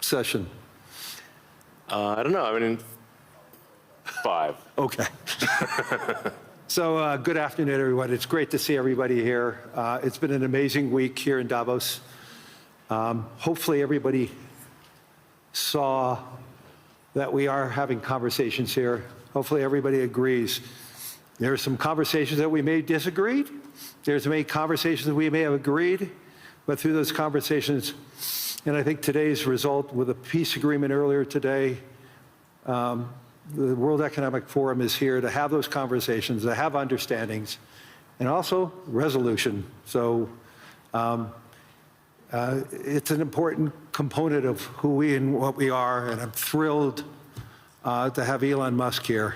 session? I don't know. I mean, 5. Okay. So good afternoon, everyone. It's great to see everybody here. It's been an amazing week here in Davos. Hopefully everybody saw that we are having conversations here. Hopefully everybody agrees. There are some conversations that we may disagree. There's many conversations that we may have agreed, but through those conversations, and I think today's result with a peace agreement earlier today, the World Economic Forum is here to have those conversations, to have understandings, and also resolution. So it's an important component of who we and what we are, and I'm thrilled to have Elon Musk here.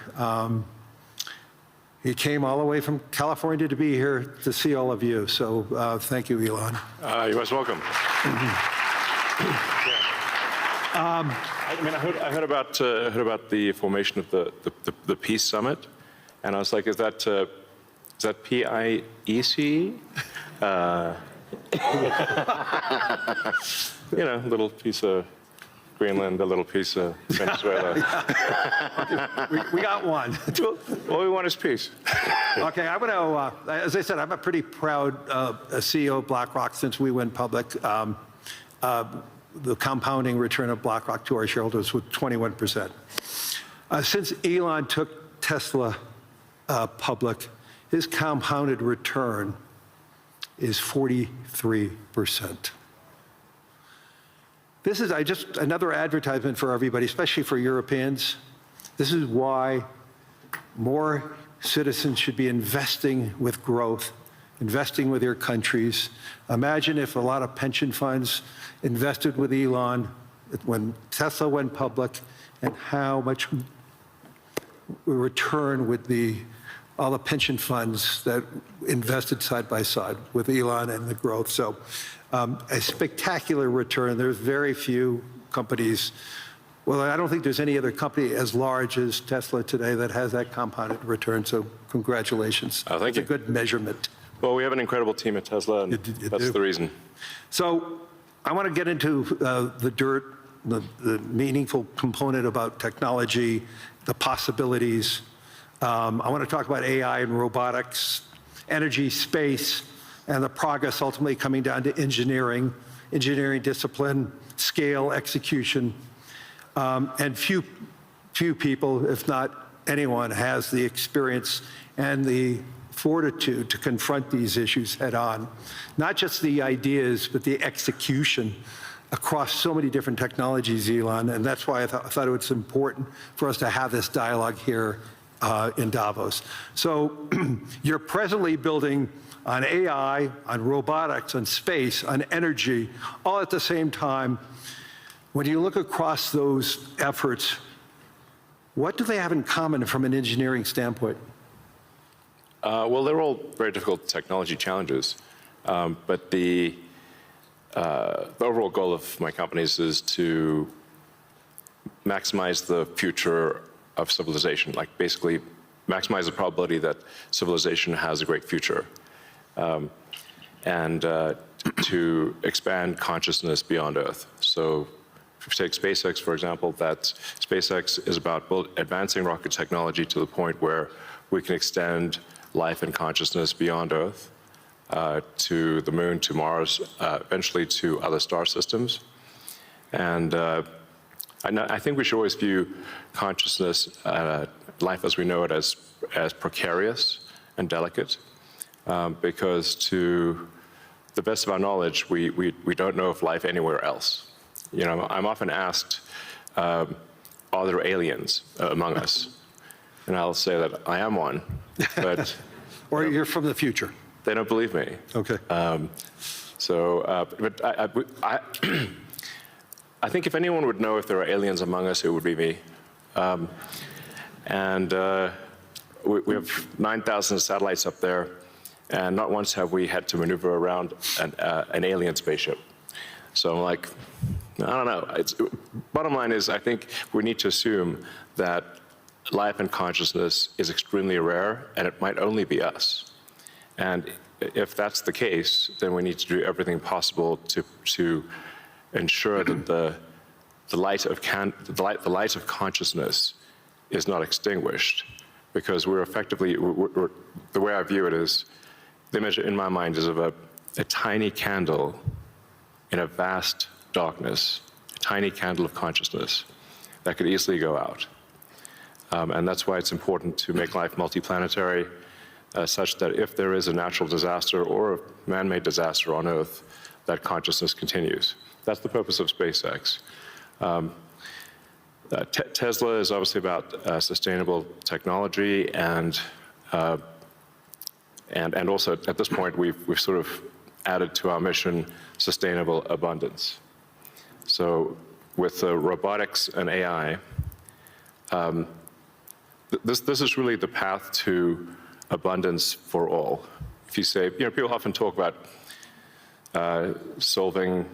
He came all the way from California to be here to see all of you. So thank you, Elon. You're most welcome. I heard about the formation of the Peace Summit, and I was like, is that PIEC? You know, a little piece of Greenland, a little piece of Venezuela. we got one. All we want is peace. Okay, I'm going to, as I said, I'm a pretty proud CEO of BlackRock since we went public. The compounding return of BlackRock to our shareholders was 21%. Since Elon took Tesla public, his compounded return is 43%. This is just another advertisement for everybody, especially for Europeans. This is why more citizens should be investing with growth, investing with their countries. Imagine if a lot of pension funds invested with Elon when Tesla went public, and how much return would all the pension funds that invested side by side with Elon and the growth. So a spectacular return. There's very few companies. Well, I don't think there's any other company as large as Tesla today that has that compounded return. So congratulations. Oh, thank you. It's a good measurement. Well, we have an incredible team at Tesla, and that's the reason. So I want to get into the dirt, the meaningful component about technology, the possibilities. I want to talk about AI and robotics, energy, space, and the progress ultimately coming down to engineering discipline, scale, execution. And few people, if not anyone, has the experience and the fortitude to confront these issues head on. Not just the ideas, but the execution across so many different technologies, Elon, and that's why I thought it was important for us to have this dialogue here in Davos. So you're presently building on AI, on robotics, on space, on energy, all at the same time. When you look across those efforts, what do they have in common from an engineering standpoint? Well, they're all very difficult technology challenges, but the overall goal of my companies is to maximize the future of civilization, like basically maximize the probability that civilization has a great future, and to expand consciousness beyond Earth. So if you take SpaceX, for example, that SpaceX is about advancing rocket technology to the point where we can extend life and consciousness beyond Earth, to the moon, to Mars, eventually to other star systems. And I think we should always view consciousness, life as we know it, as precarious and delicate, because to the best of our knowledge, we don't know of life anywhere else. You know, I'm often asked, are there aliens among us? And I'll say that I am one, but... Or you're from the future. They don't believe me. Okay. But I think if anyone would know if there are aliens among us, it would be me. We have 9,000 satellites up there, and not once have we had to maneuver around an alien spaceship. So I'm like, I don't know. Bottom line is, I think we need to assume that life and consciousness is extremely rare, and it might only be us. And if that's the case, then we need to do everything possible to ensure that the the light of consciousness is not extinguished, because we're effectively, the way I view it is, the image in my mind is of a tiny candle in a vast darkness, a tiny candle of consciousness that could easily go out. And that's why it's important to make life multiplanetary, such that if there is a natural disaster or a man-made disaster on Earth, that consciousness continues. That's the purpose of SpaceX. Tesla is obviously about sustainable technology, and also at this point we've sort of added to our mission sustainable abundance. So with robotics and AI, this is really the path to abundance for all. If you say, people often talk about solving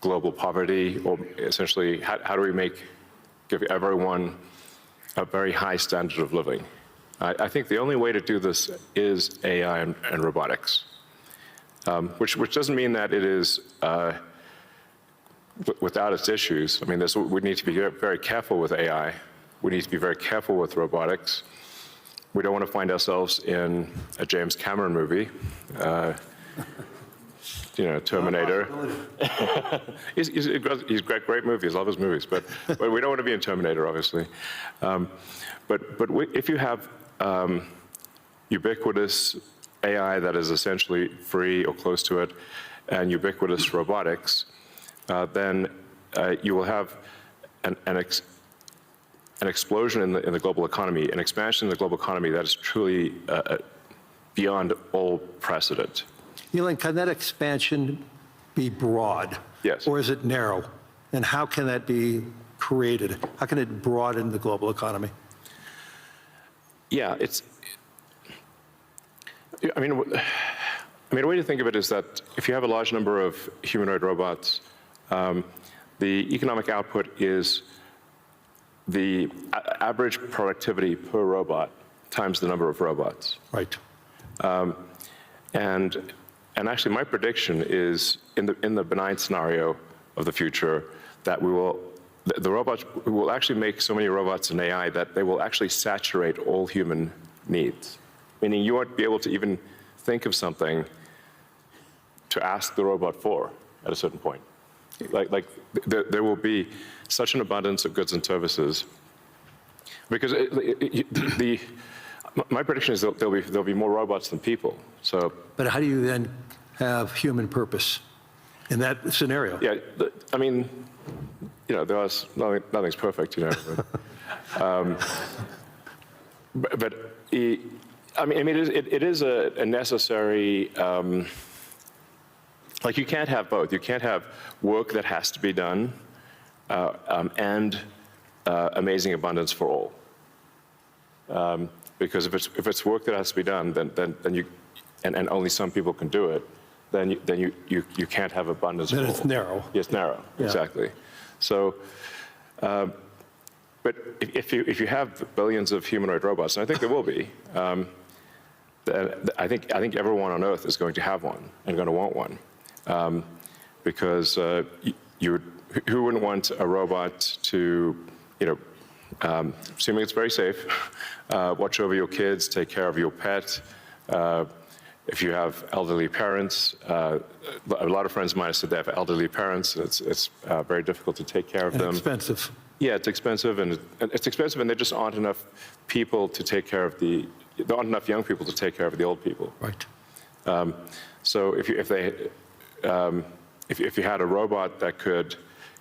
global poverty, or essentially how do we give everyone a very high standard of living. I think the only way to do this is AI and robotics, which doesn't mean that it is without its issues. I mean, we need to be very careful with AI. We need to be very careful with robotics. We don't want to find ourselves in a James Cameron movie, Terminator. He's great movies, love his movies, but we don't want to be in Terminator, obviously. But if you have ubiquitous AI that is essentially free or close to it, and ubiquitous robotics, then you will have an explosion in the global economy, an expansion in the global economy that is truly beyond all precedent. Elon, can that expansion be broad? Yes. Or is it narrow? And how can that be created? How can it broaden the global economy? Yeah, I mean, a way to think of it is that if you have a large number of humanoid robots, the economic output is the average productivity per robot times the number of robots. Right. And actually, my prediction is in the benign scenario of the future that the robots will actually make so many robots and AI that they will actually saturate all human needs. Meaning you won't be able to even think of something to ask the robot for at a certain point. Like there will be such an abundance of goods and services, because my prediction is there'll be more robots than people. So. But how do you then have human purpose in that scenario? Yeah, I mean, nothing's perfect, but it is a necessary. Like, you can't have both. You can't have work that has to be done and amazing abundance for all. Because if it's work that has to be done, then you and only some people can do it, then you can't have abundance for all. Then it's narrow. It's narrow, yeah. Exactly. So, but if you have billions of humanoid robots, and I think there will be, I think everyone on Earth is going to have one and going to want one. Because who wouldn't want a robot to, assuming it's very safe, watch over your kids, take care of your pet. If you have elderly parents, a lot of friends of mine have said they have elderly parents. It's very difficult to take care of them. Expensive. Yeah, it's expensive, and there just aren't enough people to take care of there aren't enough young people to take care of the old people. Right. So if you had a robot that could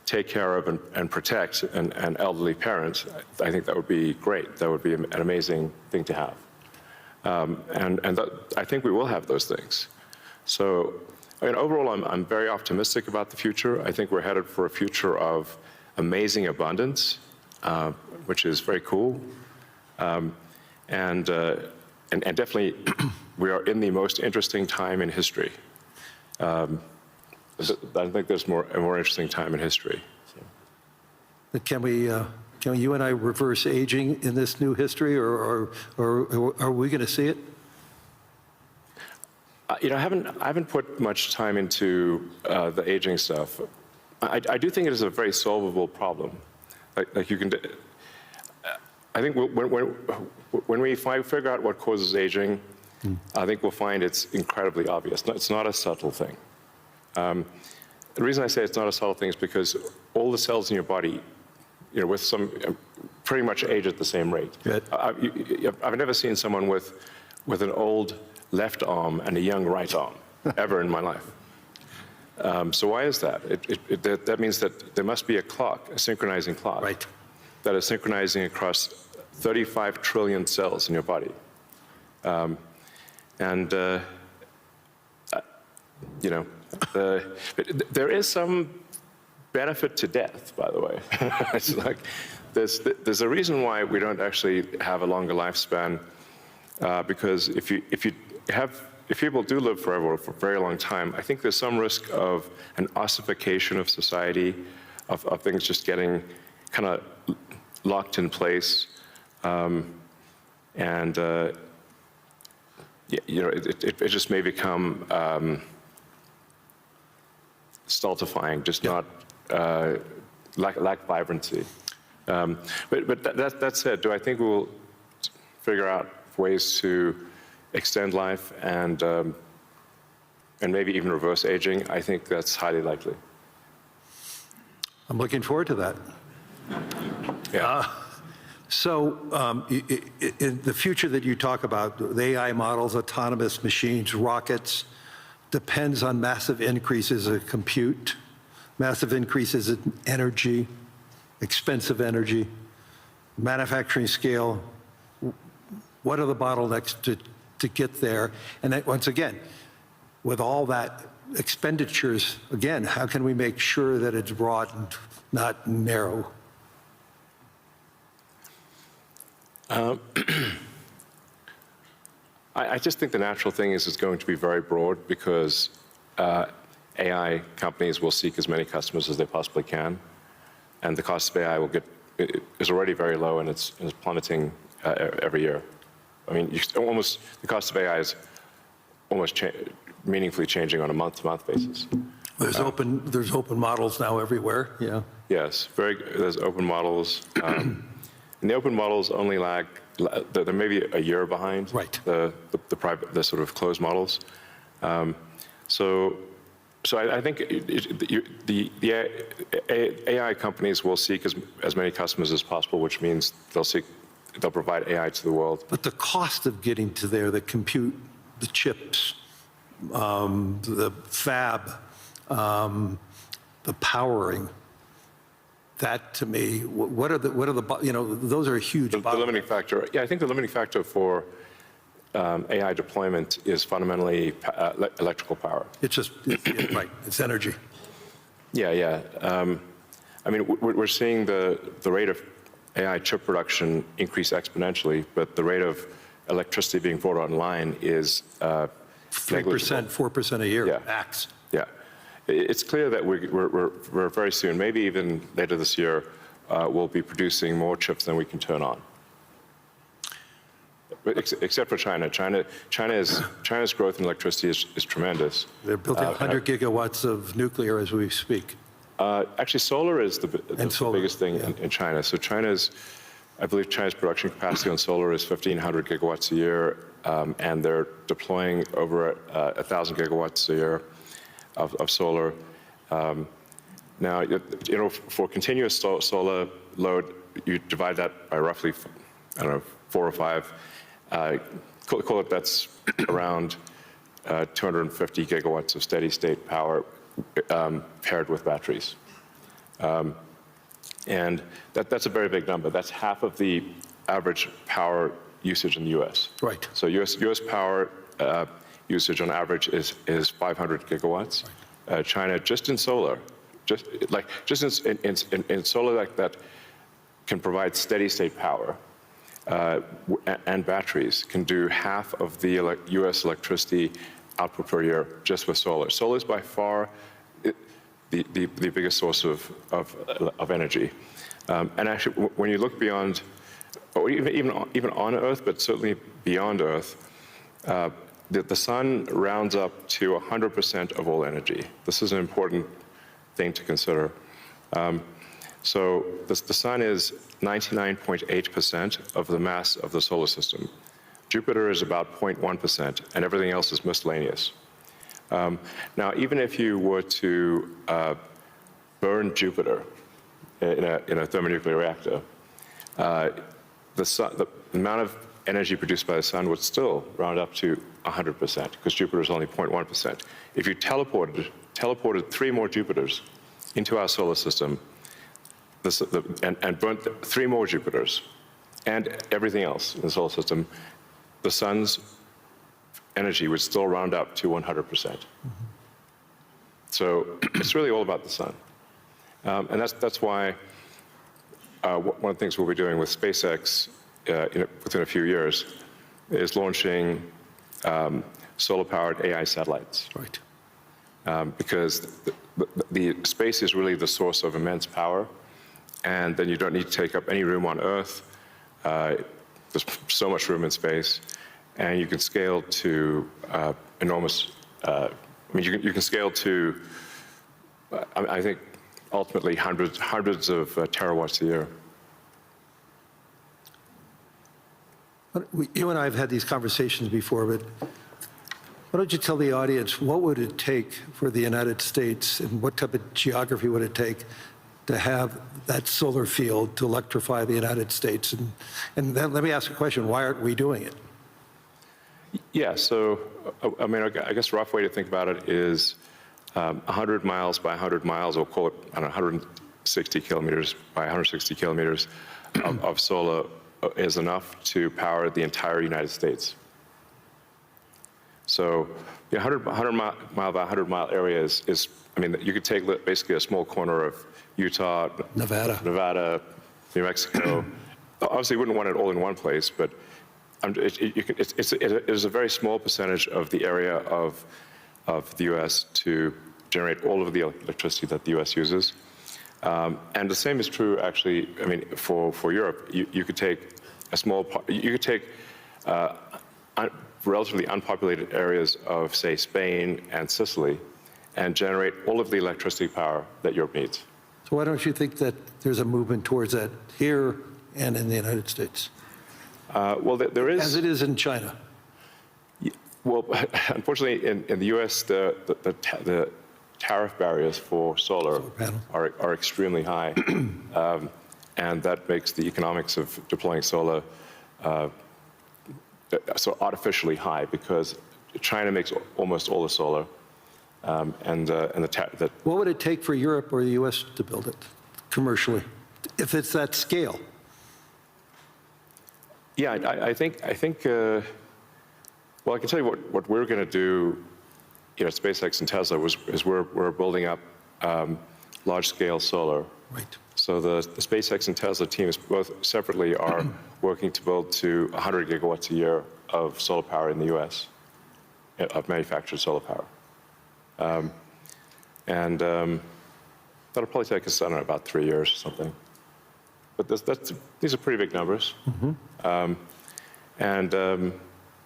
take care of and protect an elderly parent, I think that would be great. That would be an amazing thing to have. I think we will have those things. So, overall, I'm very optimistic about the future. I think we're headed for a future of amazing abundance, which is very cool. And definitely, we are in the most interesting time in history. I think there's a more interesting time in history. So. Can you and I reverse aging in this new history, or are we going to see it? I haven't put much time into the aging stuff. I do think it is a very solvable problem. Like you can, I think when we figure out what causes aging, I think we'll find it's incredibly obvious. It's not a subtle thing. The reason I say it's not a subtle thing is because all the cells in your body, with some pretty much age at the same rate. Good. I've never seen someone with an old left arm and a young right arm ever in my life. So why is that? That means that there must be a clock, a synchronizing clock, Right. that is synchronizing across 35 trillion cells in your body. There is some benefit to death, by the way. It's like there's a reason why we don't actually have a longer lifespan, because if people do live forever for a very long time, I think there's some risk of an ossification of society, of things just getting kind of locked in place, it just may become stultifying, just not lack vibrancy. But that said, do I think we'll figure out ways to extend life and maybe even reverse aging? I think that's highly likely. I'm looking forward to that. Yeah. In the future that you talk about, the AI models, autonomous machines, rockets, depends on massive increases in compute, massive increases in energy, expensive energy, manufacturing scale. What are the bottlenecks to get there? And then, once again, with all that expenditures, again, how can we make sure that it's broad and not narrow? I just think the natural thing is it's going to be very broad, because AI companies will seek as many customers as they possibly can, and the cost of AI is already very low, and it's plummeting every year. I mean, the cost of AI is almost meaningfully changing on a month-to-month basis. There's open models now everywhere. Yeah. Yes, there's open models. And the open models only lag, they're maybe a year behind. Right. The sort of closed models. So I think the AI companies will seek as many customers as possible, which means they'll provide AI to the world. But the cost of getting to there, the compute, the chips, the fab, the powering, that to me, what are the those are huge. The limiting factor, yeah, I think the limiting factor for AI deployment is fundamentally electrical power. It's just, right, it's energy. Yeah. I mean, we're seeing the rate of AI chip production increase exponentially, but the rate of electricity being brought online is 3%, 4% a year, max. Yeah. It's clear that we're very soon, maybe even later this year, we'll be producing more chips than we can turn on. Except for China. China's growth in electricity is tremendous. They're building 100 gigawatts of nuclear as we speak. Actually, solar is the biggest thing in China. So I believe China's production capacity on solar is 1,500 gigawatts a year, and they're deploying over 1,000 gigawatts a year of solar. Now, for continuous solar load, you divide that by roughly, 4 or 5. Call it that's around 250 gigawatts of steady state power paired with batteries. And that's a very big number. That's half of the average power usage in the US. Right. So US power usage on average is 500 gigawatts. Right. China, just in solar, in solar like that can provide steady state power, and batteries can do half of the US electricity output per year just with solar. Solar is by far the biggest source of energy. And actually, when you look beyond, or even on Earth, but certainly beyond Earth, the sun rounds up to 100% of all energy. This is an important thing to consider. So the sun is 99.8% of the mass of the solar system. Jupiter is about 0.1%, and everything else is miscellaneous. Now, even if you were to burn Jupiter in a thermonuclear reactor, the amount of energy produced by the sun would still round up to 100%, because Jupiter is only 0.1%. If you teleported 3 more Jupiters into our solar system, and burnt 3 more Jupiters and everything else in the solar system, the sun's energy would still round up to 100%. So it's really all about the sun. And that's why one of the things we'll be doing with SpaceX within a few years is launching solar-powered AI satellites. Right. Because the space is really the source of immense power, and then you don't need to take up any room on Earth. There's so much room in space, and you can scale to enormous. I mean, you can scale to, I think, ultimately hundreds of terawatts a year. You and I have had these conversations before, but why don't you tell the audience, what would it take for the United States, and what type of geography would it take to have that solar field to electrify the United States? And then let me ask a question, why aren't we doing it? Yeah, so, I mean, I guess a rough way to think about it is 100 miles by 100 miles, or call it, I don't know, 160 kilometers by 160 kilometers of solar is enough to power the entire United States. So the 100 mile by 100 mile area is, I mean, you could take basically a small corner of Utah, Nevada, New Mexico. Obviously, you wouldn't want it all in one place, but it is a very small percentage of the area of the U.S. to generate all of the electricity that the U.S. uses. And the same is true, actually, I mean, for Europe. You could take a small, you could take relatively unpopulated areas of, say, Spain and Sicily, and generate all of the electricity power that Europe needs. So why don't you think that there's a movement towards that here and in the United States? Well, there is. As it is in China. Well, unfortunately, in the U.S., the tariff barriers for solar are extremely high, and that makes the economics of deploying solar so artificially high, because China makes almost all the solar, What would it take for Europe or the U.S. to build it commercially, if it's that scale? Yeah, I think. Well, I can tell you what we're going to do, at SpaceX and Tesla is we're building up large-scale solar. Right. So the SpaceX and Tesla teams both separately are working to build to 100 gigawatts a year of solar power in the U.S., of manufactured solar power. That'll probably take us, I don't know, about 3 years or something. But these are pretty big numbers. Mm-hmm.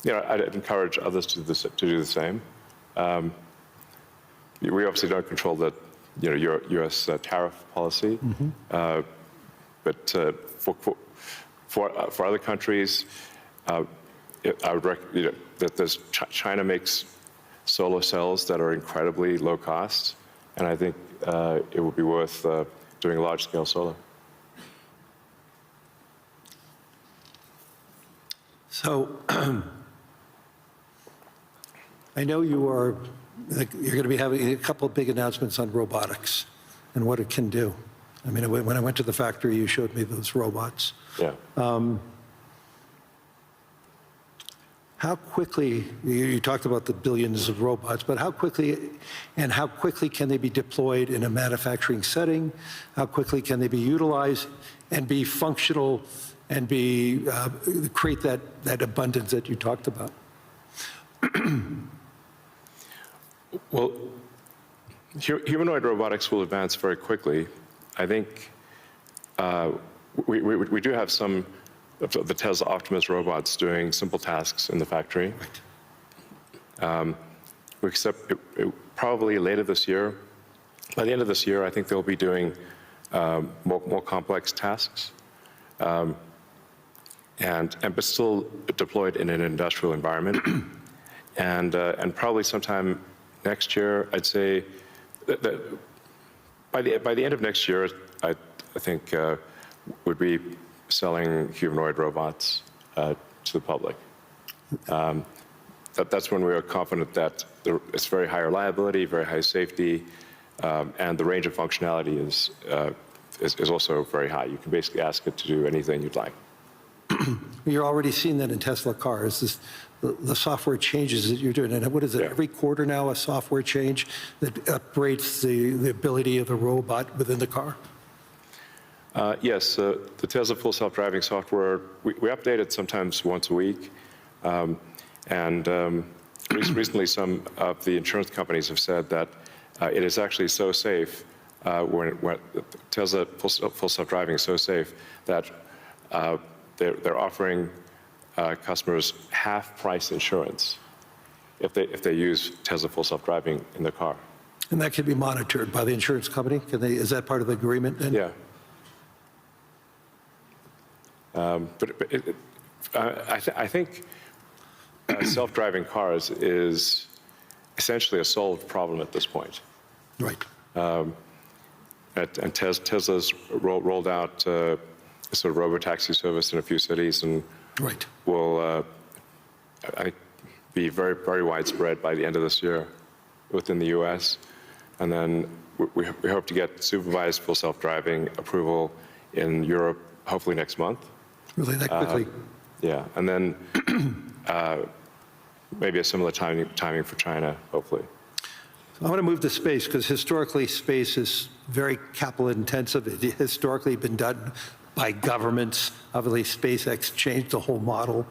I'd encourage others to do the same. We obviously don't control the U.S. Tariff policy, mm-hmm. But for other countries, I would recommend that China makes solar cells that are incredibly low cost, and I think it would be worth doing large-scale solar. So I know you're going to be having a couple of big announcements on robotics and what it can do. I mean, when I went to the factory, you showed me those robots. Yeah. How quickly, you talked about the billions of robots, but how quickly can they be deployed in a manufacturing setting? How quickly can they be utilized and be functional and create that abundance that you talked about? Well, humanoid robotics will advance very quickly. I think we do have some of the Tesla Optimus robots doing simple tasks in the factory. We expect probably later this year, By the end of this year, I think they'll be doing more complex tasks, but still deployed in an industrial environment. And probably sometime next year, I'd say that by the end of next year, I think would be selling humanoid robots to the public. That's when we are confident that it's very high reliability, very high safety, and the range of functionality is also very high. You can basically ask it to do anything you'd like. You're already seeing that in Tesla cars, the software changes that you're doing. And what is it, every quarter now, a software change that upgrades the ability of the robot within the car? Yes, the Tesla Full Self-Driving software, we update it sometimes once a week. Recently, some of the insurance companies have said that it is actually so safe, when Tesla Full Self-Driving is so safe that they're offering customers half-price insurance if they use Tesla Full Self-Driving in their car. And that can be monitored by the insurance company? Is that part of the agreement then? Yeah. I think self-driving cars is essentially a solved problem at this point. Right. And Tesla's rolled out a sort of robo-taxi service in a few cities, and Right. will I think be very, very widespread by the end of this year within the U.S. And then we hope to get supervised full self-driving approval in Europe, hopefully next month. Really that quickly? Yeah, and then maybe a similar timing for China, hopefully. I want to move to space because historically space is very capital intensive. It historically been done by governments. Obviously, SpaceX changed the whole model.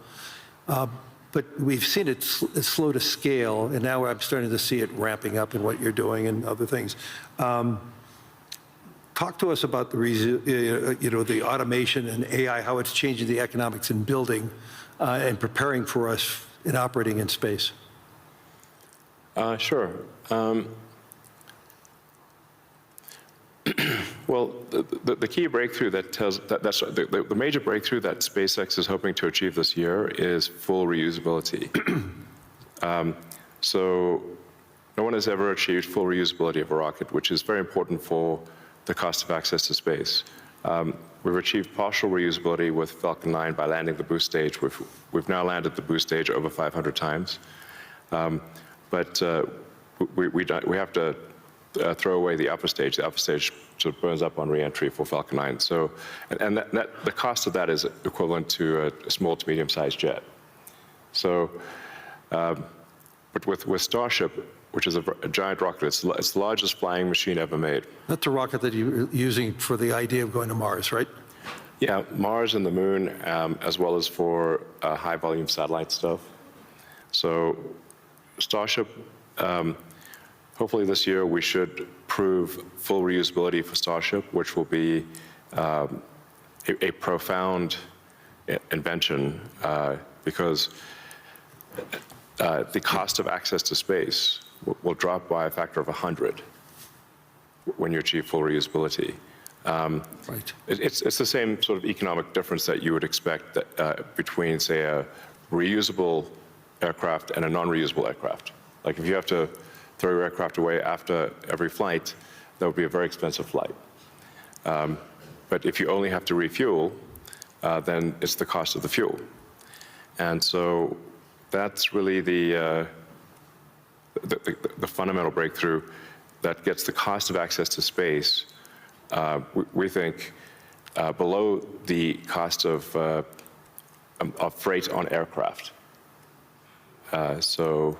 But we've seen it slow to scale, and now I'm starting to see it ramping up in what you're doing and other things. Talk to us about the automation and AI, how it's changing the economics in building and preparing for us in operating in space. Sure. Well, the key breakthrough the major breakthrough that SpaceX is hoping to achieve this year is full reusability. So no one has ever achieved full reusability of a rocket, which is very important for the cost of access to space. We've achieved partial reusability with Falcon 9 by landing the boost stage. We've now landed the boost stage over 500 times. But we have to throw away the upper stage. The upper stage sort of burns up on re-entry for Falcon 9. So, and the cost of that is equivalent to a small to medium-sized jet. So, but with Starship, which is a giant rocket, it's the largest flying machine ever made. That's a rocket that you're using for the idea of going to Mars, right? Yeah, Mars and the Moon, as well as for high-volume satellite stuff. So, Starship. Hopefully this year we should prove full reusability for Starship, which will be a profound invention because the cost of access to space will drop by a factor of 100 when you achieve full reusability. Right. It's the same sort of economic difference that you would expect that, between, say, a reusable aircraft and a non-reusable aircraft. Like if you have to throw your aircraft away after every flight, that would be a very expensive flight. But if you only have to refuel, then it's the cost of the fuel. And so that's really the fundamental breakthrough that gets the cost of access to space, we think, below the cost of freight on aircraft. So,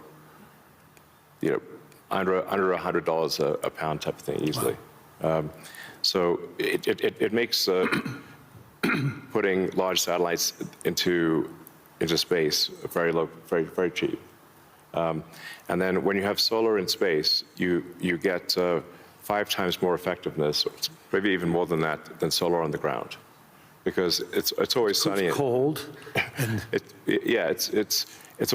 you know, under $100 a pound type of thing easily. Wow. So it makes putting large satellites into space very low, very cheap. And then when you have solar in space, you get 5 times more effectivenher, maybe even more than that, than solar on the ground, because it's always sunny. It's cold. It's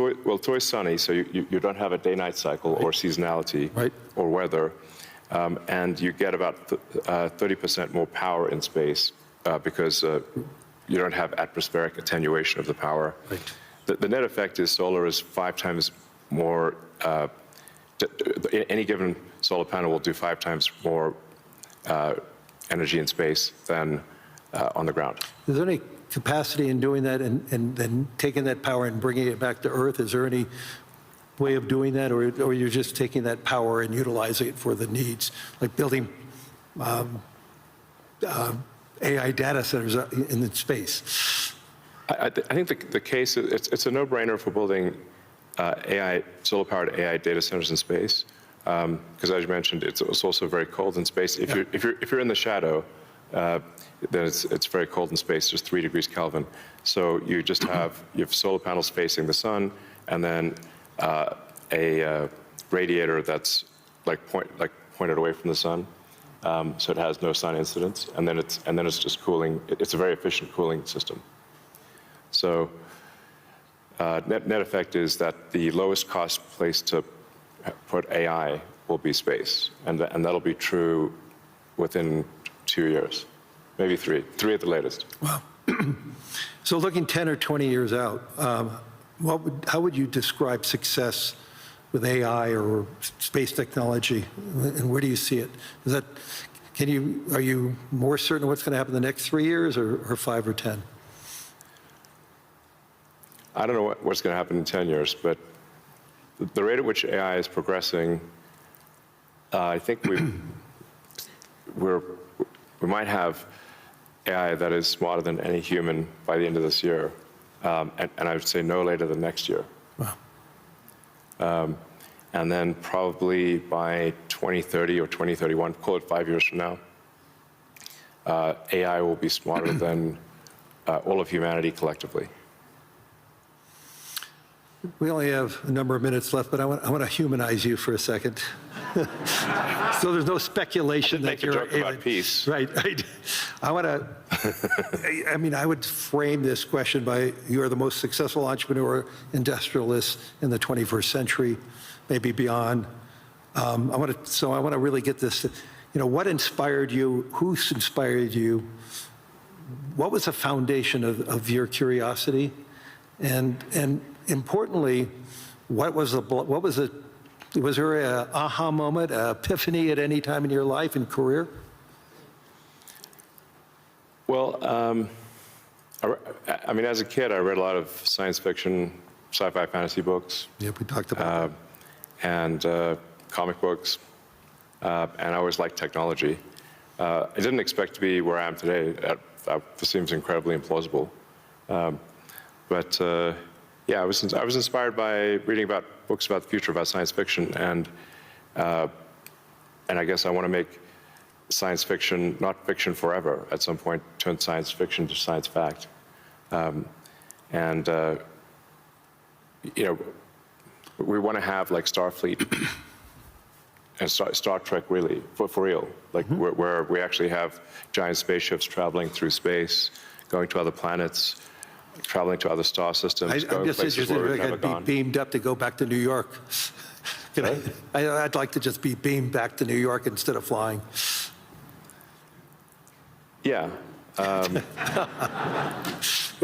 always sunny, so you don't have a day-night cycle or seasonality, right, or weather. and you get about 30% more power in space because you don't have atmospheric attenuation of the power. Right. The net effect is solar is 5 times more, any given solar panel will do 5 times more energy in space than on the ground. Is there any capacity in doing that and then taking that power and bringing it back to Earth? Is there any way of doing that, or you're just taking that power and utilizing it for the needs, like building AI data centers in space? I think the case, it's a no-brainer for building solar-powered AI data centers in space, because as you mentioned, it's also very cold in space. If you're in the shadow, then it's very cold in space, just 3 degrees Kelvin. So you just you have solar panels facing the sun, and then a radiator that's pointed away from the sun, so it has no sun incidence, and then it's just cooling. It's a very efficient cooling system. So net effect is that the lowest cost place to put AI will be space, and that'll be true within 2 years, maybe 3 at the latest. Wow. So looking 10 or 20 years out, how would you describe success with AI or space technology, and where do you see it? Are you more certain what's going to happen in the next 3 years, or 5 or 10? I don't know what's going to happen in 10 years, but the rate at which AI is progressing, I think we might have AI that is smarter than any human by the end of this year, and I would say no later than next year. Wow. And then probably by 2030 or 2031, call it 5 years from now, AI will be smarter than all of humanity collectively. We only have a number of minutes left, but I want to humanize you for a second. So there's no speculation that you're... Make a joke about peace. Right. I want to... I would frame this question by, you are the most successful entrepreneur, industrialist in the 21st century, maybe beyond. I want to really get this, what inspired you? Who's inspired you? What was the foundation of your curiosity? And importantly, was there an aha moment, an epiphany at any time in your life and career? Well, as a kid, I read a lot of science fiction, sci-fi fantasy books. Yep, we talked about that. And comic books, and I always liked technology. I didn't expect to be where I am today. That seems incredibly implausible. But I was inspired by reading about books about the future, about science fiction, and I guess I want to make science fiction not fiction forever. At some point, turn science fiction to science fact. We want to have like Starfleet and Star Trek, really, for real, like where we actually have giant spaceships traveling through space, going to other planets, traveling to other star systems. I'm just interested if I could be beamed up to go back to New York. I'd like to just be beamed back to New York instead of flying. Yeah. Talking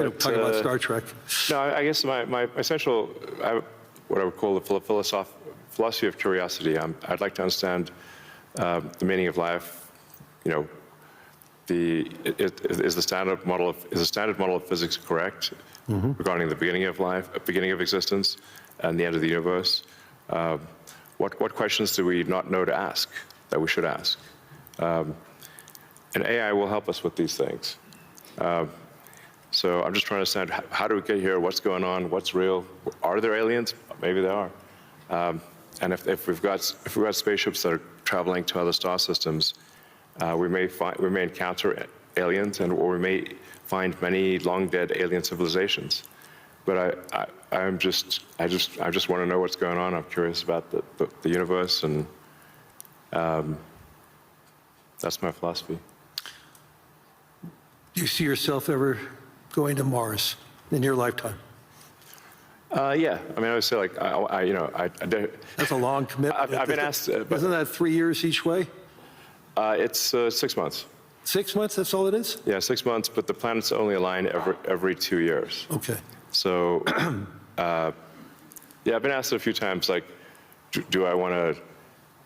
about Star Trek. No, I guess my essential, what I would call the philosophy of curiosity. I'd like to understand the meaning of life. Is the standard model of physics correct regarding the beginning of life, beginning of existence, and the end of the universe? What questions do we not know to ask that we should ask? And AI will help us with these things. So I'm just trying to understand, how do we get here? What's going on? What's real? Are there aliens? Maybe there are. And if we've got spaceships that are traveling to other star systems, we may encounter aliens, or we may find many long dead alien civilizations. But I just want to know what's going on. I'm curious about the universe, and that's my philosophy. Do you see yourself ever going to Mars in your lifetime? Yeah, I would say I That's a long commitment. I've been asked. Isn't that 3 years each way? It's 6 months. 6 months, that's all it is? Yeah, 6 months, but the planets only align every 2 years. Okay. So, yeah, I've been asked a few times, like, do I want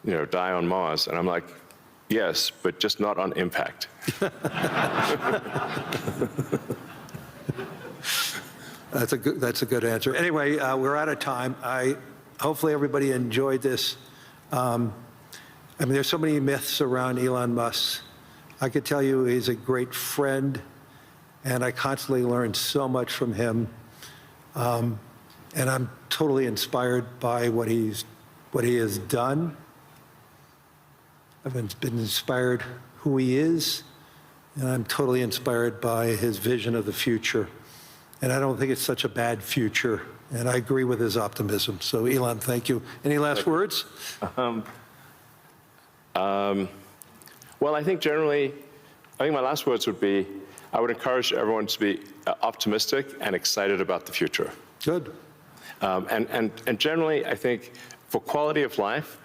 to, die on Mars? And I'm like, yes, but just not on impact. That's a good answer. Anyway, we're out of time. Hopefully everybody enjoyed this. There's so many myths around Elon Musk. I could tell you he's a great friend, and I constantly learn so much from him. And I'm totally inspired by what he has done. I've been inspired who he is, and I'm totally inspired by his vision of the future. And I don't think it's such a bad future, and I agree with his optimism. So Elon, thank you. Any last words? Well, I think my last words would be, I would encourage everyone to be optimistic and excited about the future. Good. And generally, I think for quality of life,